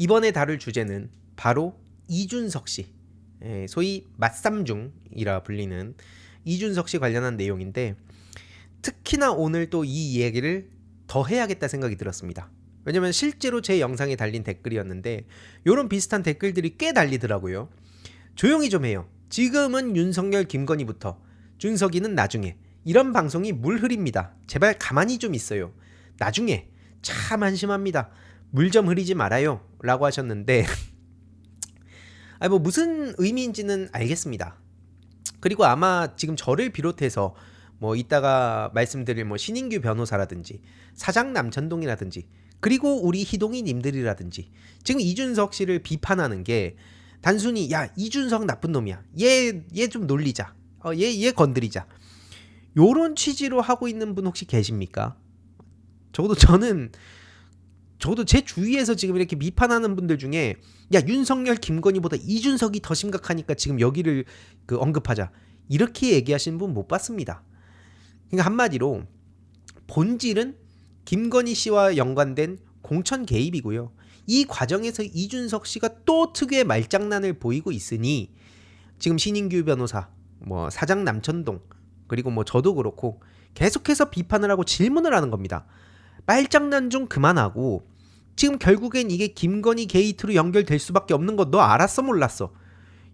이번에 다룰 주제는 바로 이준석 씨, 소위 맛삼중이라 불리는 이준석 씨 관련한 내용인데, 특히나 오늘 또 이 이야기를 더 해야겠다 생각이 들었습니다. 왜냐면 실제로 제 영상에 달린 댓글이었는데 요런 비슷한 댓글들이 꽤 달리더라고요. 조용히 좀 해요. 지금은 윤석열 김건희부터 준석이는 나중에, 이런 방송이 물 흐립니다. 제발 가만히 좀 있어요. 나중에 참 한심합니다. 물 좀 흐리지 말아요 라고 하셨는데 뭐 무슨 의미인지는 알겠습니다. 그리고 아마 지금 저를 비롯해서 뭐 이따가 말씀드릴 뭐 신인규 변호사라든지 사장 남천동이라든지 그리고 우리 희동이 님들이라든지 지금 이준석 씨를 비판하는 게 단순히 야 이준석 나쁜 놈이야, 얘 좀 놀리자, 얘 건드리자, 요런 취지로 하고 있는 분 혹시 계십니까? 적어도 제 주위에서 지금 이렇게 비판하는 분들 중에 야 윤석열 김건희보다 이준석이 더 심각하니까 지금 여기를 언급하자 이렇게 얘기하시는 분 못 봤습니다. 그러니까 한마디로 본질은 김건희 씨와 연관된 공천 개입이고요. 이 과정에서 이준석 씨가 또 특유의 말장난을 보이고 있으니 지금 신인규 변호사, 뭐 사장 남천동, 그리고 뭐 저도 그렇고 계속해서 비판을 하고 질문을 하는 겁니다. 말장난 좀 그만하고 지금 결국엔 이게 김건희 게이트로 연결될 수밖에 없는 거 너 알았어 몰랐어?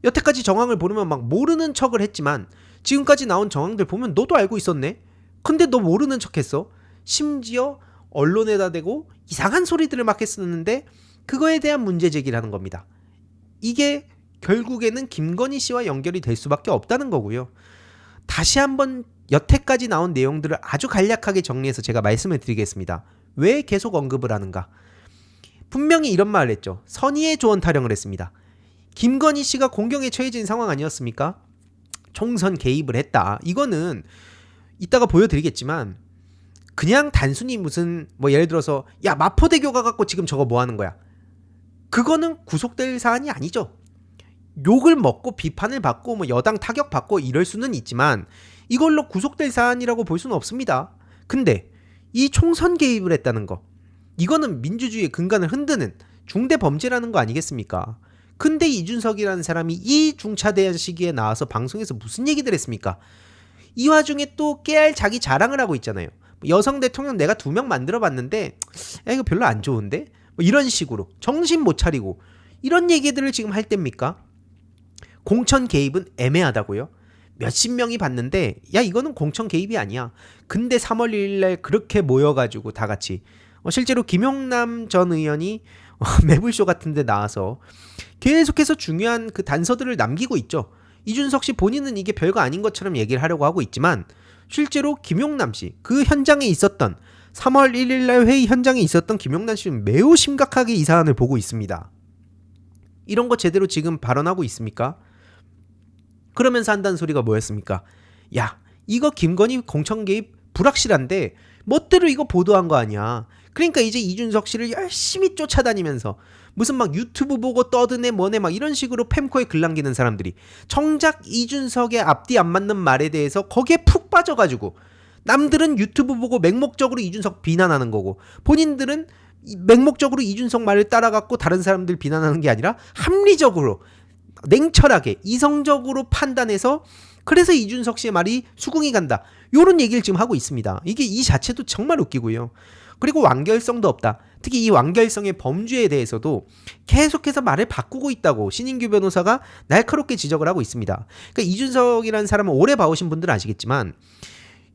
여태까지 정황을 보면 막 모르는 척을 했지만 지금까지 나온 정황들 보면 너도 알고 있었네? 근데 너 모르는 척했어? 심지어 언론에다 대고 이상한 소리들을 막 했었는데 그거에 대한 문제 제기를 하는 겁니다. 이게 결국에는 김건희 씨와 연결이 될 수밖에 없다는 거고요. 다시 한번 여태까지 나온 내용들을 아주 간략하게 정리해서 제가 말씀을 드리겠습니다. 왜 계속 언급을 하는가? 분명히 이런 말을 했죠. 선의의 조언 타령을 했습니다. 김건희 씨가 공경에 처해진 상황 아니었습니까? 총선 개입을 했다. 이거는 이따가 보여드리겠지만 그냥 단순히 무슨 뭐 예를 들어서 야 마포대교 가갖고 지금 저거 뭐 하는 거야? 그거는 구속될 사안이 아니죠. 욕을 먹고 비판을 받고 뭐 여당 타격 받고 이럴 수는 있지만 이걸로 구속될 사안이라고 볼 수는 없습니다. 근데 이 총선 개입을 했다는 거, 이거는 민주주의의 근간을 흔드는 중대 범죄라는 거 아니겠습니까? 근데 이준석이라는 사람이 이 중차대한 시기에 나와서 방송에서 무슨 얘기들 했습니까? 이 와중에 또 깨알 자기 자랑을 하고 있잖아요. 여성 대통령 내가 2명 만들어봤는데 야 이거 별로 안 좋은데? 뭐 이런 식으로 정신 못 차리고 이런 얘기들을 지금 할 때입니까? 공천 개입은 애매하다고요? 몇십 명이 봤는데 야 이거는 공천 개입이 아니야. 근데 3월 1일날 그렇게 모여가지고 다 같이 실제로 김용남 전 의원이 매불쇼 같은 데 나와서 계속해서 중요한 그 단서들을 남기고 있죠. 이준석 씨 본인은 이게 별거 아닌 것처럼 얘기를 하려고 하고 있지만 실제로 김용남 씨, 그 현장에 있었던 3월 1일날 회의 현장에 있었던 김용남 씨는 매우 심각하게 이 사안을 보고 있습니다. 이런 거 제대로 지금 발언하고 있습니까? 그러면서 한다는 소리가 뭐였습니까? 야 이거 김건희 공천 개입 불확실한데 멋대로 이거 보도한 거 아니야. 그러니까 이제 이준석 씨를 열심히 쫓아다니면서 무슨 막 유튜브 보고 떠드네 뭐네 막 이런 식으로 팸코에 글 남기는 사람들이 정작 이준석의 앞뒤 안 맞는 말에 대해서 거기에 푹 빠져가지고 남들은 유튜브 보고 맹목적으로 이준석 비난하는 거고 본인들은 맹목적으로 이준석 말을 따라갖고 다른 사람들 비난하는 게 아니라 합리적으로 냉철하게 이성적으로 판단해서 그래서 이준석 씨의 말이 수긍이 간다. 요런 얘기를 지금 하고 있습니다. 이게 이 자체도 정말 웃기고요. 그리고 완결성도 없다. 특히 이 완결성의 범주에 대해서도 계속해서 말을 바꾸고 있다고 신인규 변호사가 날카롭게 지적을 하고 있습니다. 그러니까 이준석이라는 사람은 오래 봐오신 분들은 아시겠지만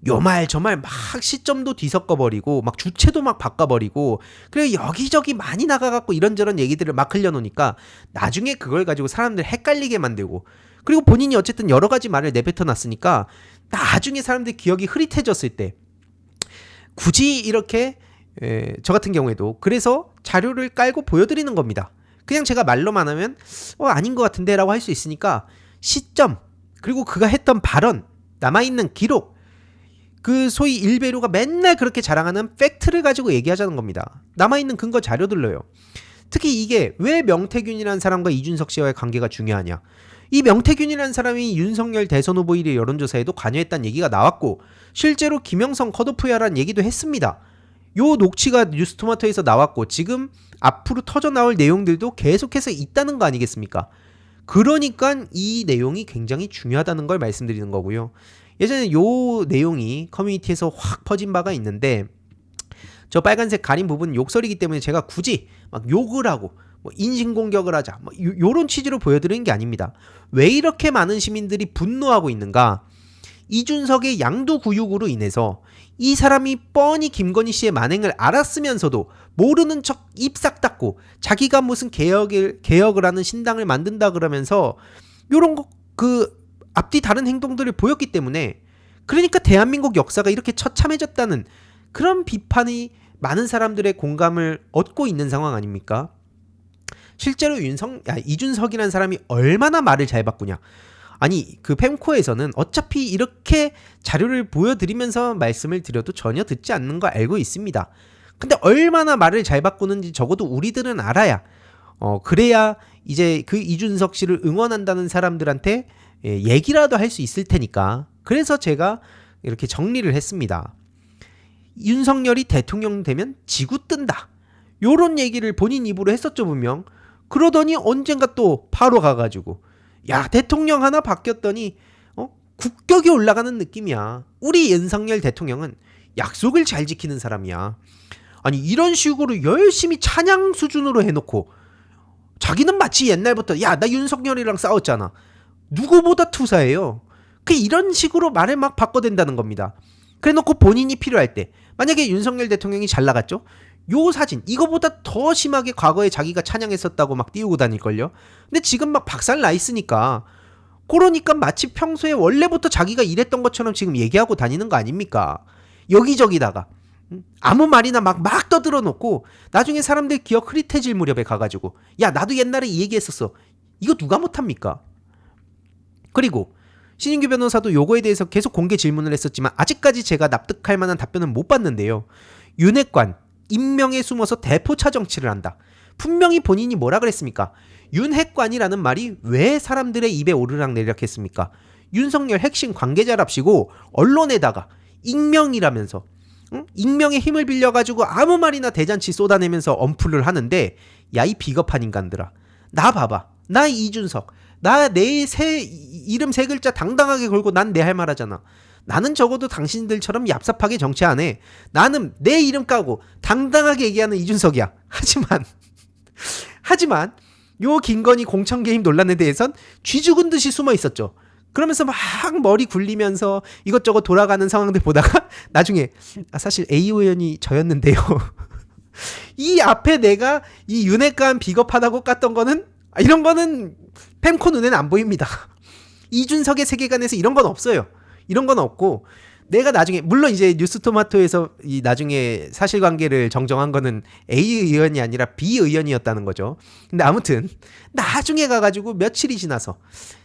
요 말 저 말 막 시점도 뒤섞어버리고 막 주체도 막 바꿔버리고 그리고 여기저기 많이 나가갖고 이런저런 얘기들을 막 흘려놓으니까 나중에 그걸 가지고 사람들 헷갈리게 만들고 그리고 본인이 어쨌든 여러 가지 말을 내뱉어놨으니까 나중에 사람들 기억이 흐릿해졌을 때 굳이 이렇게 저 같은 경우에도 그래서 자료를 깔고 보여드리는 겁니다. 그냥 제가 말로만 하면 아닌 것 같은데 라고 할 수 있으니까 시점 그리고 그가 했던 발언 남아있는 기록 그 소위 일베류가 맨날 그렇게 자랑하는 팩트를 가지고 얘기하자는 겁니다. 남아있는 근거 자료들로요. 특히 이게 왜 명태균이라는 사람과 이준석 씨와의 관계가 중요하냐. 이 명태균이라는 사람이 윤석열 대선 후보 1위 여론조사에도 관여했다는 얘기가 나왔고 실제로 김영선 컷오프야라는 얘기도 했습니다. 요 녹취가 뉴스토마토에서 나왔고 지금 앞으로 터져나올 내용들도 계속해서 있다는 거 아니겠습니까? 그러니까 이 내용이 굉장히 중요하다는 걸 말씀드리는 거고요. 예전에 요 내용이 커뮤니티에서 확 퍼진 바가 있는데 저 빨간색 가린 부분 욕설이기 때문에 제가 굳이 막 욕을 하고 뭐 인신공격을 하자 뭐 요런 취지로 보여드리는 게 아닙니다. 왜 이렇게 많은 시민들이 분노하고 있는가? 이준석의 양두구육으로 인해서 이 사람이 뻔히 김건희 씨의 만행을 알았으면서도 모르는 척 입 싹 닫고 자기가 무슨 개혁을 하는 신당을 만든다 그러면서 요런 거 그 앞뒤 다른 행동들을 보였기 때문에 그러니까 대한민국 역사가 이렇게 처참해졌다는 그런 비판이 많은 사람들의 공감을 얻고 있는 상황 아닙니까? 실제로 이준석이라는 사람이 얼마나 말을 잘 바꾸냐. 아니 그 펜코에서는 어차피 이렇게 자료를 보여드리면서 말씀을 드려도 전혀 듣지 않는 거 알고 있습니다. 근데 얼마나 말을 잘 바꾸는지 적어도 우리들은 알아야 그래야 이제 그 이준석 씨를 응원한다는 사람들한테 얘기라도 할 수 있을 테니까. 그래서 제가 이렇게 정리를 했습니다. 윤석열이 대통령 되면 지구 뜬다. 요런 얘기를 본인 입으로 했었죠 분명. 그러더니 언젠가 또 바로 가가지고 야 대통령 하나 바뀌었더니 국격이 올라가는 느낌이야. 우리 윤석열 대통령은 약속을 잘 지키는 사람이야. 아니 이런 식으로 열심히 찬양 수준으로 해놓고 자기는 마치 옛날부터 야 나 윤석열이랑 싸웠잖아. 누구보다 투사예요. 그 이런 식으로 말을 막 바꿔댄다는 겁니다. 그래놓고 본인이 필요할 때 만약에 윤석열 대통령이 잘 나갔죠? 요 사진 이거보다 더 심하게 과거에 자기가 찬양했었다고 막 띄우고 다닐걸요. 근데 지금 막 박살 나 있으니까 그러니까 마치 평소에 원래부터 자기가 이랬던 것처럼 지금 얘기하고 다니는 거 아닙니까? 여기저기다가 아무 말이나 막 떠들어 놓고 나중에 사람들 기억 흐릿해질 무렵에 가가지고 야 나도 옛날에 이 얘기했었어. 이거 누가 못합니까? 그리고 신인규 변호사도 요거에 대해서 계속 공개 질문을 했었지만 아직까지 제가 납득할 만한 답변은 못 봤는데요. 윤핵관 임명에 숨어서 대포차 정치를 한다. 분명히 본인이 뭐라 그랬습니까? 윤핵관이라는 말이 왜 사람들의 입에 오르락내리락 했습니까? 윤석열 핵심 관계자랍시고 언론에다가 익명이라면서 익명의 힘을 빌려가지고 아무 말이나 대잔치 쏟아내면서 언플을 하는데 야 이 비겁한 인간들아 나 봐봐 나 이준석 나 내 이름 세 글자 당당하게 걸고 난 내 할 말 하잖아. 나는 적어도 당신들처럼 얍삽하게 정치 안 해. 나는 내 이름 까고 당당하게 얘기하는 이준석이야. 하지만 요 김건희 공천 개입 논란에 대해선 쥐 죽은 듯이 숨어 있었죠. 그러면서 막 머리 굴리면서 이것저것 돌아가는 상황들 보다가 나중에 사실 A 의원이 저였는데요. 이 앞에 내가 이 윤핵관 비겁하다고 깠던 거는 이런 거는 펜코 눈에는 안 보입니다. 이준석의 세계관에서 이런 건 없어요. 이런 건 없고 내가 나중에 물론 이제 뉴스토마토에서 이 나중에 사실관계를 정정한 거는 A 의원이 아니라 B 의원이었다는 거죠. 근데 아무튼 나중에 가가지고 며칠이 지나서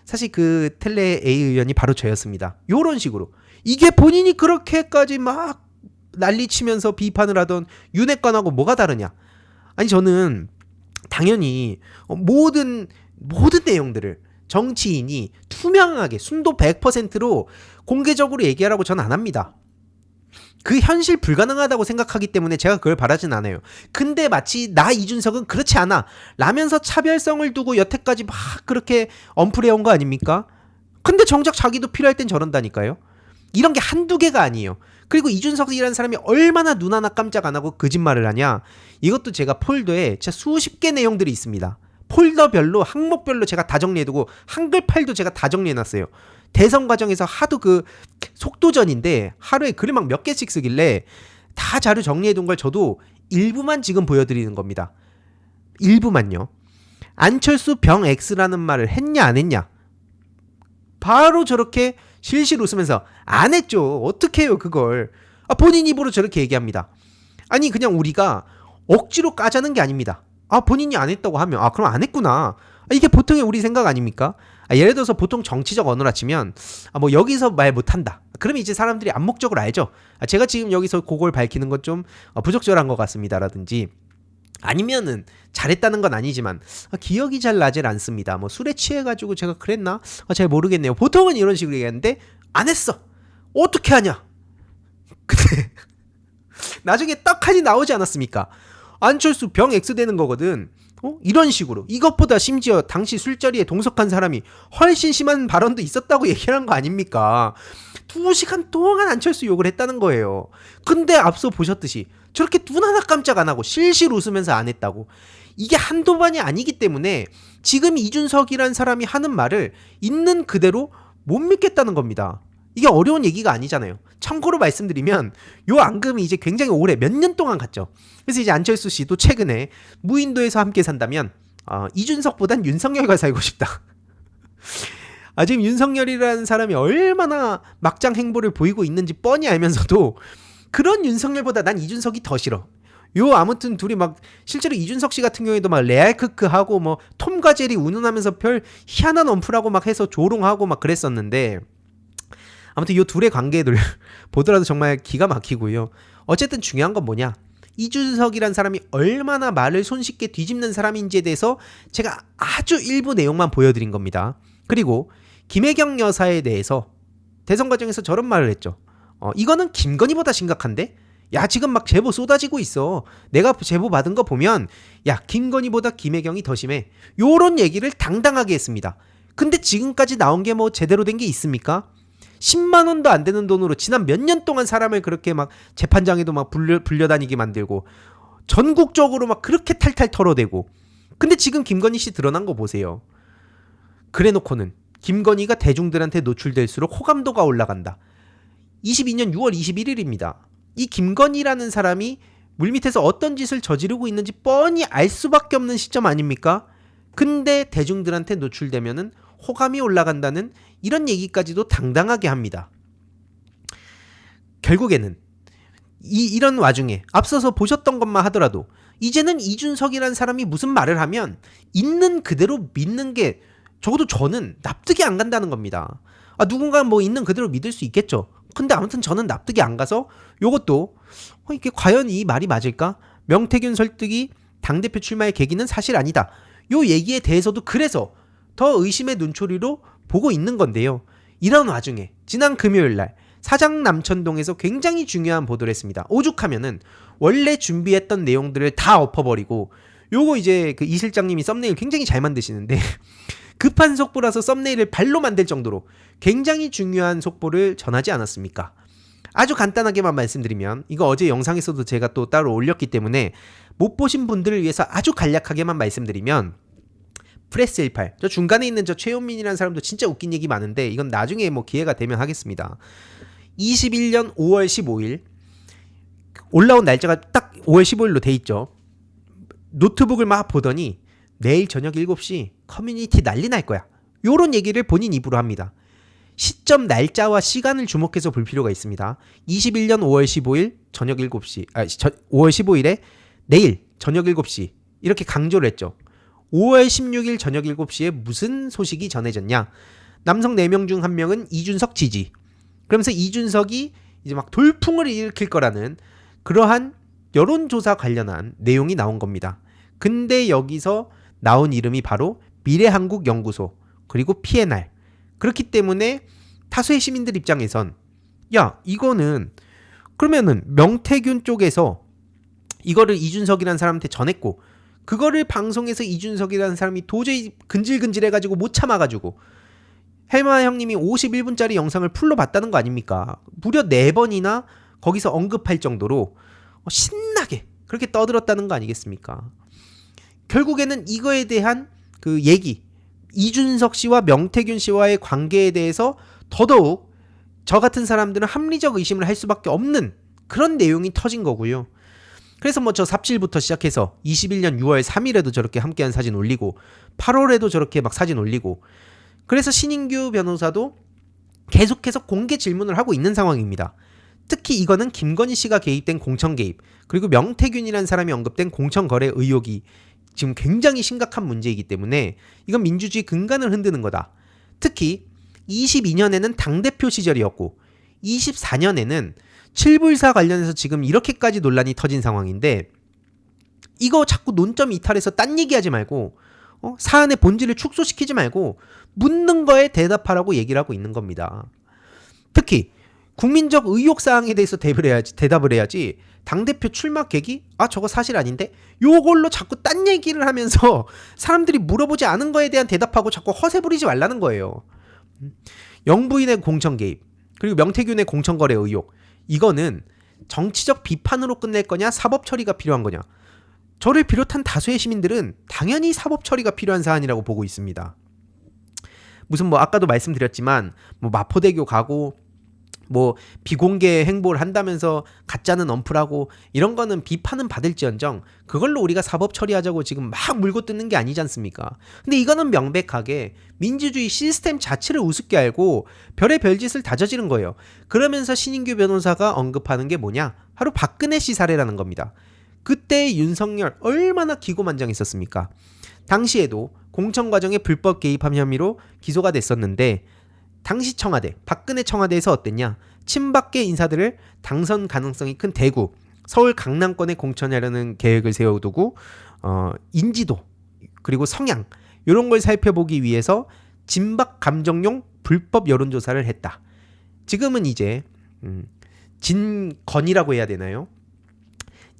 사실 그 텔레 A 의원이 바로 저였습니다. 요런 식으로 이게 본인이 그렇게까지 막 난리치면서 비판을 하던 윤핵관하고 뭐가 다르냐? 아니 저는 당연히 모든 내용들을 정치인이 투명하게 순도 100%로 공개적으로 얘기하라고 전 안 합니다. 그 현실 불가능하다고 생각하기 때문에 제가 그걸 바라진 않아요. 근데 마치 나 이준석은 그렇지 않아 라면서 차별성을 두고 여태까지 막 그렇게 언플해온 거 아닙니까? 근데 정작 자기도 필요할 땐 저런다니까요. 이런 게 한두 개가 아니에요. 그리고 이준석이라는 사람이 얼마나 눈 하나 깜짝 안 하고 거짓말을 하냐. 이것도 제가 폴더에 진짜 수십 개 내용들이 있습니다. 폴더별로 항목별로 제가 다 정리해두고 한글 파일도 제가 다 정리해놨어요. 대선 과정에서 하도 그 속도전인데 하루에 글을 막 몇 개씩 쓰길래 다 자료 정리해둔 걸 저도 일부만 지금 보여드리는 겁니다. 일부만요. 안철수 병 X라는 말을 했냐 안 했냐. 바로 저렇게 실실 웃으면서 안 했죠. 어떻게 해요 그걸. 본인 입으로 저렇게 얘기합니다. 아니 그냥 우리가 억지로 까자는 게 아닙니다. 본인이 안 했다고 하면 그럼 안 했구나. 이게 보통의 우리 생각 아닙니까? 예를 들어서 보통 정치적 언어라 치면 뭐 여기서 말 못한다. 그러면 이제 사람들이 암묵적으로 알죠. 제가 지금 여기서 그걸 밝히는 건 좀 부적절한 것 같습니다. 라든지 아니면은 잘했다는 건 아니지만 기억이 잘 나질 않습니다. 뭐 술에 취해가지고 제가 그랬나? 잘 모르겠네요. 보통은 이런 식으로 얘기하는데 안 했어. 어떻게 하냐? 근데 나중에 떡하니 나오지 않았습니까? 안철수 병 X 되는 거거든. 이런 식으로. 이것보다 심지어 당시 술자리에 동석한 사람이 훨씬 심한 발언도 있었다고 얘기한 거 아닙니까? 2시간 동안 안철수 욕을 했다는 거예요. 근데 앞서 보셨듯이 저렇게 눈 하나 깜짝 안 하고 실실 웃으면서 안 했다고. 이게 한두 번이 아니기 때문에 지금 이준석이란 사람이 하는 말을 있는 그대로 못 믿겠다는 겁니다. 이게 어려운 얘기가 아니잖아요. 참고로 말씀드리면 요 앙금이 이제 굉장히 오래 몇 년 동안 갔죠. 그래서 이제 안철수 씨도 최근에 무인도에서 함께 산다면 이준석보단 윤석열과 살고 싶다. 지금 윤석열이라는 사람이 얼마나 막장 행보를 보이고 있는지 뻔히 알면서도 그런 윤석열보다 난 이준석이 더 싫어. 아무튼 둘이 막 실제로 이준석 씨 같은 경우에도 막 레알크크하고 뭐 톰과 제리 운운하면서 별 희한한 언프라고 막 해서 조롱하고 막 그랬었는데 아무튼 이 둘의 관계를 보더라도 정말 기가 막히고요. 어쨌든 중요한 건 뭐냐? 이준석이란 사람이 얼마나 말을 손쉽게 뒤집는 사람인지에 대해서 제가 아주 일부 내용만 보여드린 겁니다. 그리고 김혜경 여사에 대해서 대선 과정에서 저런 말을 했죠. 이거는 김건희보다 심각한데? 야, 지금 막 제보 쏟아지고 있어. 내가 제보 받은 거 보면 야, 김건희보다 김혜경이 더 심해. 요런 얘기를 당당하게 했습니다. 근데 지금까지 나온 게 뭐 제대로 된 게 있습니까? 10만 원도 안 되는 돈으로 지난 몇 년 동안 사람을 그렇게 막 재판장에도 막 불려다니게 만들고 전국적으로 막 그렇게 탈탈 털어대고. 근데 지금 김건희 씨 드러난 거 보세요. 그래놓고는 김건희가 대중들한테 노출될수록 호감도가 올라간다. 22년 6월 21일입니다. 이 김건희라는 사람이 물밑에서 어떤 짓을 저지르고 있는지 뻔히 알 수밖에 없는 시점 아닙니까? 근데 대중들한테 노출되면은 호감이 올라간다는 이런 얘기까지도 당당하게 합니다. 결국에는 이런 와중에 앞서서 보셨던 것만 하더라도 이제는 이준석이라는 사람이 무슨 말을 하면 있는 그대로 믿는 게 적어도 저는 납득이 안 간다는 겁니다. 누군가 뭐 있는 그대로 믿을 수 있겠죠. 근데 아무튼 저는 납득이 안 가서 요것도 이게 과연 이 말이 맞을까? 명태균 설득이 당대표 출마의 계기는 사실 아니다. 요 얘기에 대해서도 그래서 더 의심의 눈초리로 보고 있는 건데요. 이런 와중에 지난 금요일날 사장 남천동에서 굉장히 중요한 보도를 했습니다. 오죽하면은 원래 준비했던 내용들을 다 엎어버리고 요거 이제 그 이 실장님이 썸네일 굉장히 잘 만드시는데 급한 속보라서 썸네일을 발로 만들 정도로 굉장히 중요한 속보를 전하지 않았습니까? 아주 간단하게만 말씀드리면 이거 어제 영상에서도 제가 또 따로 올렸기 때문에 못 보신 분들을 위해서 아주 간략하게만 말씀드리면 프레스18 저 중간에 있는 저 최현민이라는 사람도 진짜 웃긴 얘기 많은데 이건 나중에 뭐 기회가 되면 하겠습니다. 21년 5월 15일 올라온 날짜가 딱 5월 15일로 돼 있죠. 노트북을 막 보더니 내일 저녁 7시 커뮤니티 난리 날 거야. 요런 얘기를 본인 입으로 합니다. 시점 날짜와 시간을 주목해서 볼 필요가 있습니다. 21년 5월 15일 저녁 7시 5월 15일에 내일 저녁 7시 이렇게 강조를 했죠. 5월 16일 저녁 7시에 무슨 소식이 전해졌냐? 남성 4명 중 1명은 이준석 지지. 그러면서 이준석이 이제 막 돌풍을 일으킬 거라는 그러한 여론조사 관련한 내용이 나온 겁니다. 근데 여기서 나온 이름이 바로 미래한국연구소 그리고 PNR. 그렇기 때문에 다수의 시민들 입장에선 야 이거는 그러면은 명태균 쪽에서 이거를 이준석이라는 사람한테 전했고 그거를 방송에서 이준석이라는 사람이 도저히 근질근질해가지고 못 참아가지고 헬마 형님이 51분짜리 영상을 풀로 봤다는 거 아닙니까? 무려 4번이나 거기서 언급할 정도로 신나게 그렇게 떠들었다는 거 아니겠습니까? 결국에는 이거에 대한 그 얘기 이준석 씨와 명태균 씨와의 관계에 대해서 더더욱 저 같은 사람들은 합리적 의심을 할 수밖에 없는 그런 내용이 터진 거고요. 그래서 뭐 저 삽질부터 시작해서 21년 6월 3일에도 저렇게 함께한 사진 올리고 8월에도 저렇게 막 사진 올리고 그래서 신인규 변호사도 계속해서 공개 질문을 하고 있는 상황입니다. 특히 이거는 김건희 씨가 개입된 공천 개입 그리고 명태균이라는 사람이 언급된 공천 거래 의혹이 지금 굉장히 심각한 문제이기 때문에 이건 민주주의 근간을 흔드는 거다. 특히 22년에는 당대표 시절이었고 24년에는 칠불사 관련해서 지금 이렇게까지 논란이 터진 상황인데 이거 자꾸 논점 이탈해서 딴 얘기하지 말고 사안의 본질을 축소시키지 말고 묻는 거에 대답하라고 얘기를 하고 있는 겁니다. 특히 국민적 의혹사항에 대해서 대답을 해야지 당대표 출마 계기? 아, 저거 사실 아닌데? 요걸로 자꾸 딴 얘기를 하면서 사람들이 물어보지 않은 거에 대한 대답하고 자꾸 허세 부리지 말라는 거예요. 영부인의 공천 개입, 그리고 명태균의 공천 거래 의혹, 이거는 정치적 비판으로 끝낼 거냐, 사법 처리가 필요한 거냐. 저를 비롯한 다수의 시민들은 당연히 사법 처리가 필요한 사안이라고 보고 있습니다. 무슨 뭐 아까도 말씀드렸지만 뭐 마포대교 가고 뭐 비공개 행보를 한다면서 가짜는 언플하고 이런 거는 비판은 받을지언정 그걸로 우리가 사법 처리하자고 지금 막 물고 뜯는 게 아니지 않습니까? 근데 이거는 명백하게 민주주의 시스템 자체를 우습게 알고 별의 별짓을 다저지른 거예요. 그러면서 신인규 변호사가 언급하는 게 뭐냐? 바로 박근혜 씨 사례라는 겁니다. 그때 윤석열 얼마나 기고만장했었습니까? 당시에도 공천 과정에 불법 개입한 혐의로 기소가 됐었는데 당시 청와대, 박근혜 청와대에서 어땠냐? 친박계 인사들을 당선 가능성이 큰 대구, 서울 강남권에 공천하려는 계획을 세워두고 인지도 그리고 성향 이런 걸 살펴보기 위해서 진박 감정용 불법 여론조사를 했다. 지금은 이제 진건이라고 해야 되나요?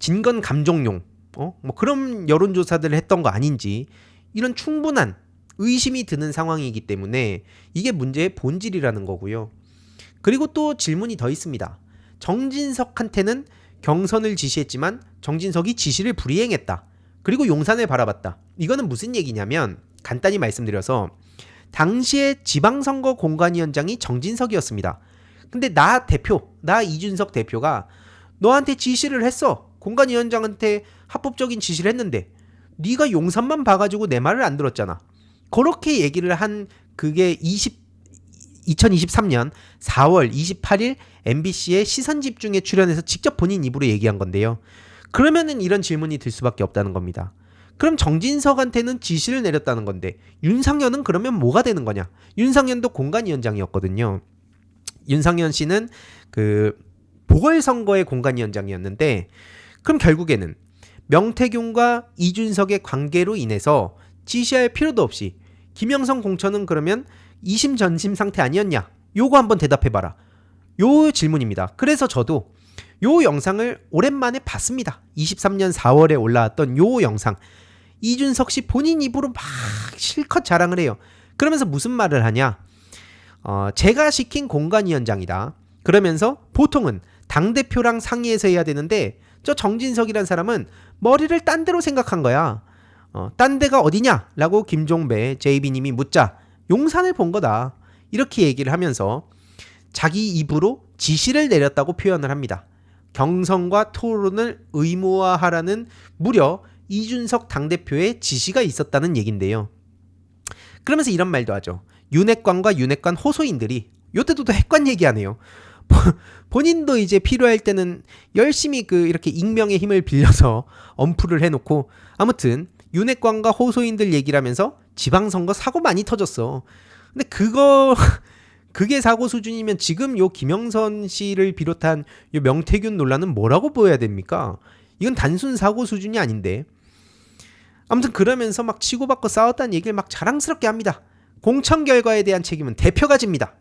진건 감정용 뭐 그런 여론조사들을 했던 거 아닌지 이런 충분한 의심이 드는 상황이기 때문에 이게 문제의 본질이라는 거고요. 그리고 또 질문이 더 있습니다. 정진석한테는 경선을 지시했지만 정진석이 지시를 불이행했다. 그리고 용산을 바라봤다. 이거는 무슨 얘기냐면 간단히 말씀드려서 당시에 지방선거 공관위원장이 정진석이었습니다. 근데 나 이준석 대표가 너한테 지시를 했어. 공관위원장한테 합법적인 지시를 했는데 네가 용산만 봐가지고 내 말을 안 들었잖아. 그렇게 얘기를 한 그게 2023년 4월 28일 MBC의 시선집중에 출연해서 직접 본인 입으로 얘기한 건데요. 그러면은 이런 질문이 들 수밖에 없다는 겁니다. 그럼 정진석한테는 지시를 내렸다는 건데 윤상현은 그러면 뭐가 되는 거냐? 윤상현도 공관위원장이었거든요. 윤상현 씨는 그 보궐선거의 공관위원장이었는데 그럼 결국에는 명태균과 이준석의 관계로 인해서 지시할 필요도 없이 김영선 공천은 그러면 이심전심 상태 아니었냐? 요거 한번 대답해봐라. 요 질문입니다. 그래서 저도 요 영상을 오랜만에 봤습니다. 23년 4월에 올라왔던 요 영상. 이준석 씨 본인 입으로 막 실컷 자랑을 해요. 그러면서 무슨 말을 하냐? 제가 시킨 공관위원장이다. 그러면서 보통은 당대표랑 상의해서 해야 되는데 저 정진석이란 사람은 머리를 딴 데로 생각한 거야. 딴 데가 어디냐? 라고 김종배 JB님이 묻자 용산을 본 거다. 이렇게 얘기를 하면서 자기 입으로 지시를 내렸다고 표현을 합니다. 경선과 토론을 의무화하라는 무려 이준석 당대표의 지시가 있었다는 얘긴데요. 그러면서 이런 말도 하죠. 윤핵관과 윤핵관 호소인들이 요때도 핵관 얘기하네요. 본인도 이제 필요할 때는 열심히 이렇게 익명의 힘을 빌려서 언플을 해놓고 아무튼 윤핵관과 호소인들 얘기를 하면서 지방선거 사고 많이 터졌어. 근데 그게 사고 수준이면 지금 요 김영선 씨를 비롯한 요 명태균 논란은 뭐라고 보여야 됩니까? 이건 단순 사고 수준이 아닌데. 아무튼 그러면서 막 치고받고 싸웠다는 얘기를 막 자랑스럽게 합니다. 공천 결과에 대한 책임은 대표가 집니다.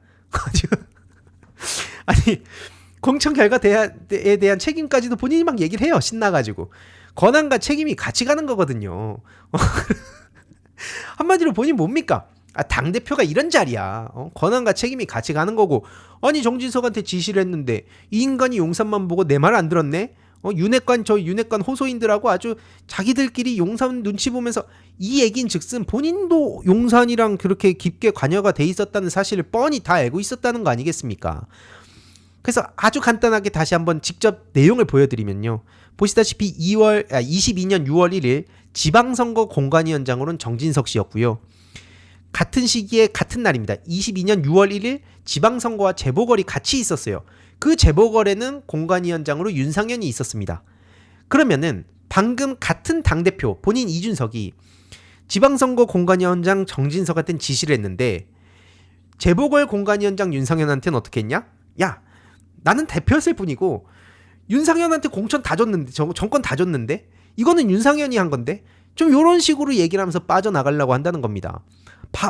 아니 공천 결과에 대한 책임까지도 본인이 막 얘기를 해요. 신나가지고. 권한과 책임이 같이 가는 거거든요. 한마디로 본인 뭡니까? 당대표가 이런 자리야. 권한과 책임이 같이 가는 거고. 아니 정진석한테 지시를 했는데 이 인간이 용산만 보고 내 말 안 들었네? 윤핵관 호소인들하고 아주 자기들끼리 용산 눈치 보면서 이 얘긴 즉슨 본인도 용산이랑 그렇게 깊게 관여가 돼 있었다는 사실을 뻔히 다 알고 있었다는 거 아니겠습니까? 그래서 아주 간단하게 다시 한번 직접 내용을 보여드리면요. 보시다시피 22년 6월 1일 지방선거 공관위원장으로는 정진석 씨였고요. 같은 시기에 같은 날입니다. 22년 6월 1일 지방선거와 재보궐이 같이 있었어요. 그 재보궐에는 공관위원장으로 윤상현이 있었습니다. 그러면은 방금 같은 당대표 본인 이준석이 지방선거 공관위원장 정진석한테는 지시를 했는데 재보궐 공관위원장 윤상현한테는 어떻게 했냐? 야, 나는 대표였을 뿐이고 윤상현한테 공천 다 줬는데 정권 다 줬는데 이거는 윤상현이 한 건데 좀 이런 식으로 얘기를 하면서 빠져나가려고 한다는 겁니다.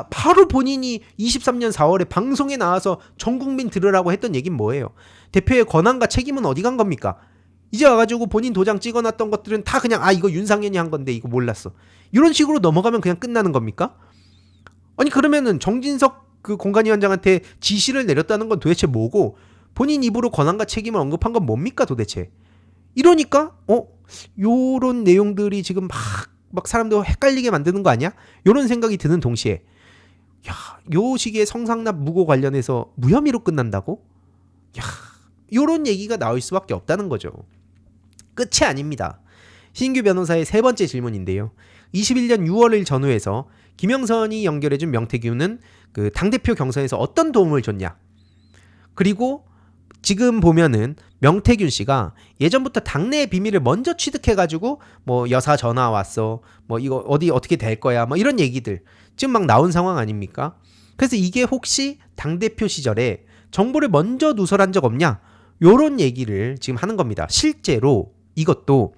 바로 본인이 23년 4월에 방송에 나와서 전 국민 들으라고 했던 얘기는 뭐예요? 대표의 권한과 책임은 어디 간 겁니까? 이제 와가지고 본인 도장 찍어놨던 것들은 다 그냥 이거 윤상현이 한 건데 이거 몰랐어. 이런 식으로 넘어가면 그냥 끝나는 겁니까? 아니 그러면은 정진석 그 공관위원장한테 지시를 내렸다는 건 도대체 뭐고 본인 입으로 권한과 책임을 언급한 건 뭡니까 도대체? 이러니까 요런 내용들이 지금 막 사람들 헷갈리게 만드는 거 아니야? 요런 생각이 드는 동시에 요 시기에 성상납 무고 관련해서 무혐의로 끝난다고? 요런 얘기가 나올 수밖에 없다는 거죠. 끝이 아닙니다. 신규 변호사의 세 번째 질문인데요. 21년 6월을 전후해서 김영선이 연결해준 명태균은 그 당대표 경선에서 어떤 도움을 줬냐? 그리고 지금 보면은 명태균 씨가 예전부터 당내의 비밀을 먼저 취득해가지고 뭐 여사 전화 왔어, 뭐 이거 어디 어떻게 될 거야, 뭐 이런 얘기들 지금 막 나온 상황 아닙니까? 그래서 이게 혹시 당대표 시절에 정보를 먼저 누설한 적 없냐? 요런 얘기를 지금 하는 겁니다. 실제로 이것도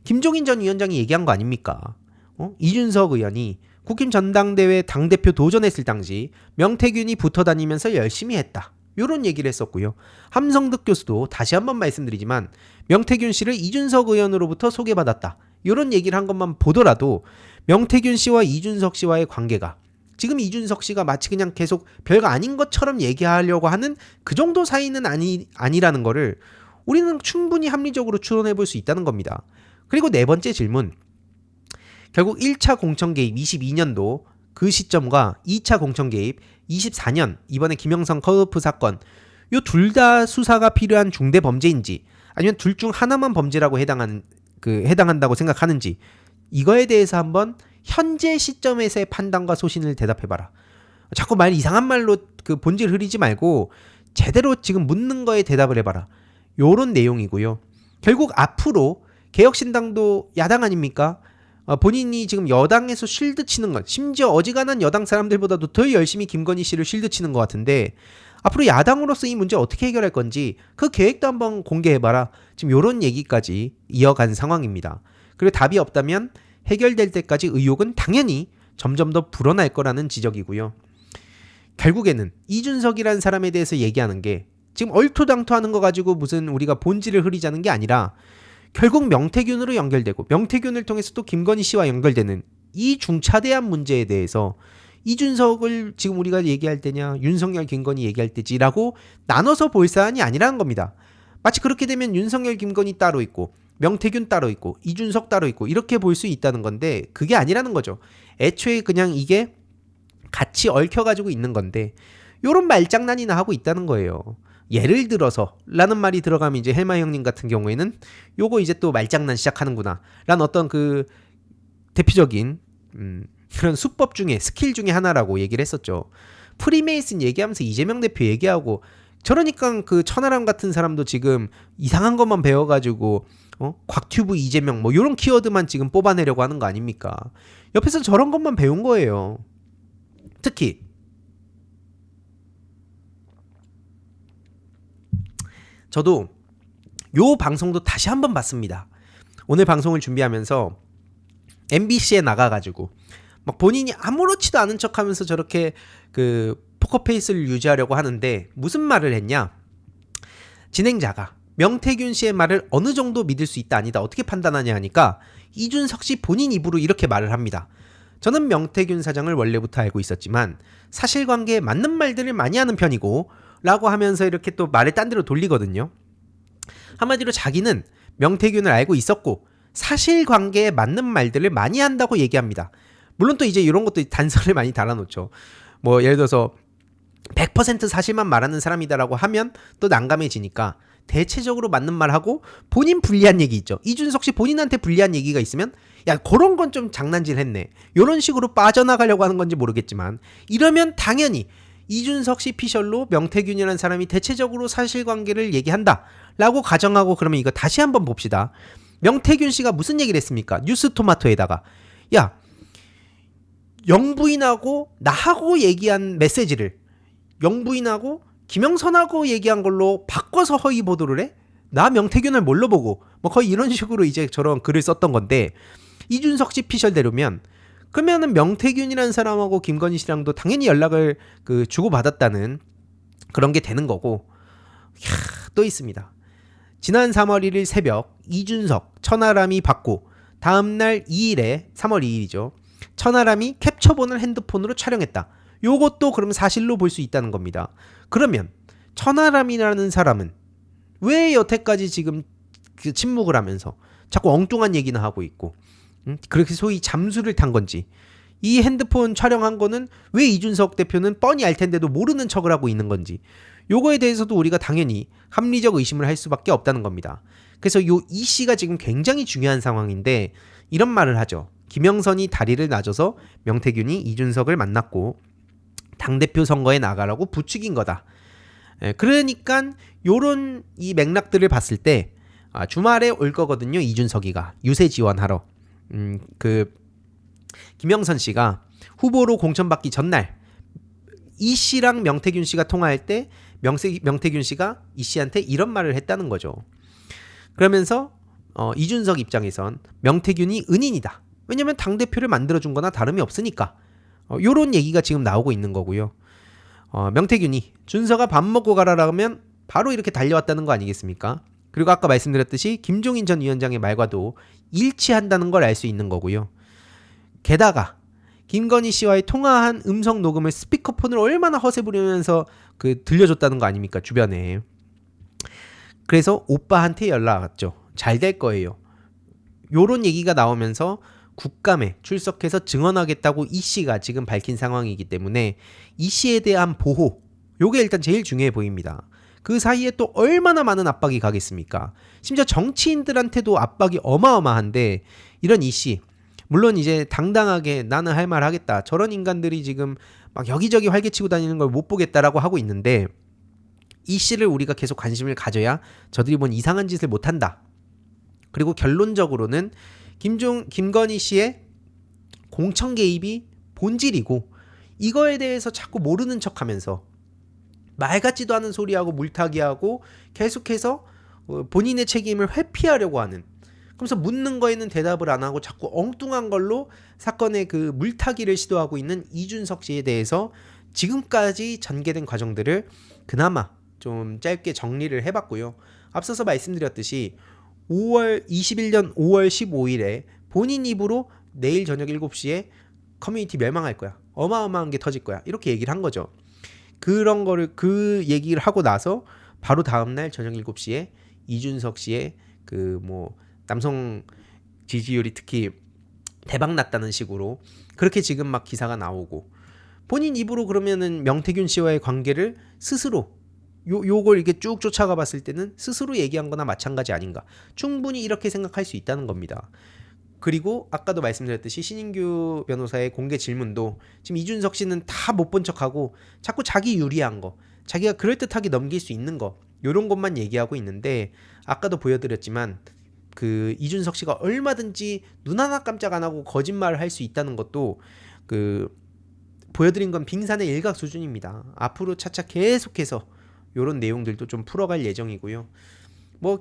김종인 전 위원장이 얘기한 거 아닙니까? 이준석 의원이 국힘 전당대회 당대표 도전했을 당시 명태균이 붙어 다니면서 열심히 했다. 요런 얘기를 했었고요. 함성득 교수도 다시 한번 말씀드리지만 명태균 씨를 이준석 의원으로부터 소개받았다. 요런 얘기를 한 것만 보더라도 명태균 씨와 이준석 씨와의 관계가 지금 이준석 씨가 마치 그냥 계속 별거 아닌 것처럼 얘기하려고 하는 그 정도 사이는 아니라는 거를 우리는 충분히 합리적으로 추론해 볼 수 있다는 겁니다. 그리고 네 번째 질문. 결국 1차 공천 개입 22년도 그 시점과 2차 공천 개입 24년 이번에 김영선 컷오프 사건 요 둘 다 수사가 필요한 중대 범죄인지 아니면 둘 중 하나만 범죄라고 해당한다고 생각하는지 이거에 대해서 한번 현재 시점에서의 판단과 소신을 대답해봐라. 자꾸 말 이상한 말로 그 본질 흐리지 말고 제대로 지금 묻는 거에 대답을 해봐라. 요런 내용이고요. 결국 앞으로 개혁신당도 야당 아닙니까? 본인이 지금 여당에서 쉴드 치는 것, 심지어 어지간한 여당 사람들보다도 더 열심히 김건희 씨를 쉴드 치는 것 같은데 앞으로 야당으로서 이 문제 어떻게 해결할 건지 그 계획도 한번 공개해봐라. 지금 요런 얘기까지 이어간 상황입니다. 그리고 답이 없다면 해결될 때까지 의혹은 당연히 점점 더 불어날 거라는 지적이고요. 결국에는 이준석이라는 사람에 대해서 얘기하는 게 지금 얼토당토하는 거 가지고 무슨 우리가 본질을 흐리자는 게 아니라 결국 명태균으로 연결되고 명태균을 통해서 또 김건희 씨와 연결되는 이 중차대한 문제에 대해서 이준석을 지금 우리가 얘기할 때냐 윤석열 김건희 얘기할 때지라고 나눠서 볼 사안이 아니라는 겁니다. 마치 그렇게 되면 윤석열 김건희 따로 있고 명태균 따로 있고 이준석 따로 있고 이렇게 볼 수 있다는 건데 그게 아니라는 거죠. 애초에 그냥 이게 같이 얽혀가지고 있는 건데 요런 말장난이나 하고 있다는 거예요. 예를 들어서 라는 말이 들어가면 이제 헬마 형님 같은 경우에는 요거 이제 또 말장난 시작하는구나 라는 어떤 그 대표적인 그런 수법 중에 스킬 중에 하나라고 얘기를 했었죠. 프리메이슨 얘기하면서 이재명 대표 얘기하고 저러니까 그 천하람 같은 사람도 지금 이상한 것만 배워가지고 곽튜브 이재명 뭐 요런 키워드만 지금 뽑아내려고 하는 거 아닙니까? 옆에서 저런 것만 배운 거예요. 특히 저도 요 방송도 다시 한번 봤습니다. 오늘 방송을 준비하면서 MBC에 나가가지고 막 본인이 아무렇지도 않은 척하면서 저렇게 그 포커페이스를 유지하려고 하는데 무슨 말을 했냐? 진행자가 명태균 씨의 말을 어느 정도 믿을 수 있다 아니다 어떻게 판단하냐 하니까 이준석 씨 본인 입으로 이렇게 말을 합니다. 저는 명태균 사장을 원래부터 알고 있었지만 사실관계에 맞는 말들을 많이 하는 편이고 라고 하면서 이렇게 또 말을 딴 데로 돌리거든요. 한마디로 자기는 명태균을 알고 있었고 사실관계에 맞는 말들을 많이 한다고 얘기합니다. 물론 또 이제 이런 것도 단서를 많이 달아놓죠. 뭐 예를 들어서 100% 사실만 말하는 사람이다라고 하면 또 난감해지니까 대체적으로 맞는 말하고 본인 불리한 얘기 있죠. 이준석 씨 본인한테 불리한 얘기가 있으면 야 그런 건 좀 장난질 했네. 이런 식으로 빠져나가려고 하는 건지 모르겠지만 이러면 당연히 이준석 씨 피셜로 명태균이라는 사람이 대체적으로 사실관계를 얘기한다라고 가정하고 그러면 이거 다시 한번 봅시다. 명태균 씨가 무슨 얘기를 했습니까? 뉴스토마토에다가 야 영부인하고 나하고 얘기한 메시지를 영부인하고 김영선하고 얘기한 걸로 바꿔서 허위 보도를 해? 나 명태균을 뭘로 보고 뭐 거의 이런 식으로 이제 저런 글을 썼던 건데 이준석 씨 피셜대로면 그러면은 명태균이라는 사람하고 김건희 씨랑도 당연히 연락을 주고받았다는 그런 게 되는 거고 또 있습니다. 지난 3월 1일 새벽 이준석, 천하람이 받고 다음날 2일에 3월 2일이죠. 천하람이 캡처본을 핸드폰으로 촬영했다. 요것도 그럼 사실로 볼 수 있다는 겁니다. 그러면 천하람이라는 사람은 왜 여태까지 지금 그 침묵을 하면서 자꾸 엉뚱한 얘기나 하고 있고 그렇게 소위 잠수를 탄 건지, 이 핸드폰 촬영한 거는 왜 이준석 대표는 뻔히 알 텐데도 모르는 척을 하고 있는 건지, 요거에 대해서도 우리가 당연히 합리적 의심을 할 수밖에 없다는 겁니다. 그래서 요 이 씨가 지금 굉장히 중요한 상황인데 이런 말을 하죠. 김영선이 다리를 놔줘서 명태균이 이준석을 만났고 당대표 선거에 나가라고 부추긴 거다. 그러니까 요런 이 맥락들을 봤을 때 주말에 올 거거든요. 이준석이가 유세 지원하러. 그 김영선 씨가 후보로 공천받기 전날 이 씨랑 명태균 씨가 통화할 때 명태균 씨가 이 씨한테 이런 말을 했다는 거죠. 그러면서 이준석 입장에선 명태균이 은인이다. 왜냐면 당대표를 만들어준 거나 다름이 없으니까. 요런 얘기가 지금 나오고 있는 거고요. 명태균이 준서가 밥 먹고 가라라면 바로 이렇게 달려왔다는 거 아니겠습니까? 그리고 아까 말씀드렸듯이 김종인 전 위원장의 말과도 일치한다는 걸 알 수 있는 거고요. 게다가 김건희 씨와의 통화한 음성 녹음을 스피커폰을 얼마나 허세 부리면서 들려줬다는 거 아닙니까? 주변에. 그래서 오빠한테 연락 왔죠. 잘 될 거예요. 요런 얘기가 나오면서 국감에 출석해서 증언하겠다고 이 씨가 지금 밝힌 상황이기 때문에 이 씨에 대한 보호, 요게 일단 제일 중요해 보입니다. 그 사이에 또 얼마나 많은 압박이 가겠습니까? 심지어 정치인들한테도 압박이 어마어마한데 이런 이 씨, 물론 이제 당당하게 나는 할 말 하겠다, 저런 인간들이 지금 막 여기저기 활개치고 다니는 걸 못 보겠다라고 하고 있는데 이 씨를 우리가 계속 관심을 가져야 저들이 뭔 이상한 짓을 못한다. 그리고 결론적으로는 김건희 씨의 공천 개입이 본질이고 이거에 대해서 자꾸 모르는 척하면서 말 같지도 않은 소리하고 물타기하고 계속해서 본인의 책임을 회피하려고 하는, 그러면서 묻는 거에는 대답을 안 하고 자꾸 엉뚱한 걸로 사건의 그 물타기를 시도하고 있는 이준석 씨에 대해서 지금까지 전개된 과정들을 그나마 좀 짧게 정리를 해봤고요. 앞서서 말씀드렸듯이 21년 5월 15일에 본인 입으로 내일 저녁 7시에 커뮤니티 멸망할 거야, 어마어마한 게 터질 거야, 이렇게 얘기를 한 거죠. 그런 거를 그 얘기를 하고 나서 바로 다음날 저녁 7시에 이준석 씨의 남성 지지율이 특히 대박 났다는 식으로 그렇게 지금 막 기사가 나오고, 본인 입으로 그러면은 명태균 씨와의 관계를 스스로 요걸 이렇게 쭉 쫓아가 봤을 때는 스스로 얘기한 거나 마찬가지 아닌가, 충분히 이렇게 생각할 수 있다는 겁니다. 그리고 아까도 말씀드렸듯이 신인규 변호사의 공개 질문도 지금 이준석 씨는 다 못 본 척하고 자꾸 자기 유리한 거, 자기가 그럴듯하게 넘길 수 있는 거, 요런 것만 얘기하고 있는데, 아까도 보여드렸지만 그 이준석 씨가 얼마든지 눈 하나 깜짝 안 하고 거짓말을 할 수 있다는 것도 보여드린 건 빙산의 일각 수준입니다. 앞으로 차차 계속해서 요런 내용들도 좀 풀어갈 예정이고요.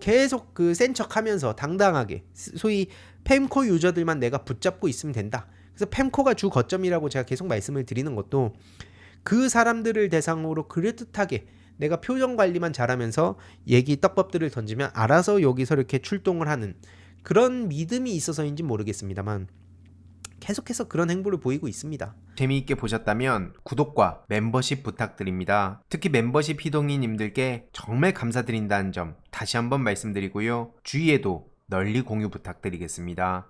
계속 센 척하면서 당당하게 소위 펨코 유저들만 내가 붙잡고 있으면 된다. 그래서 펨코가 주 거점이라고 제가 계속 말씀을 드리는 것도 그 사람들을 대상으로 그럴듯하게 내가 표정 관리만 잘하면서 얘기 떡밥들을 던지면 알아서 여기서 이렇게 출동을 하는 그런 믿음이 있어서인지 모르겠습니다만 계속해서 그런 행보를 보이고 있습니다. 재미있게 보셨다면 구독과 멤버십 부탁드립니다. 특히 멤버십 희동이님들께 정말 감사드린다는 점 다시 한번 말씀드리고요. 주위에도 널리 공유 부탁드리겠습니다.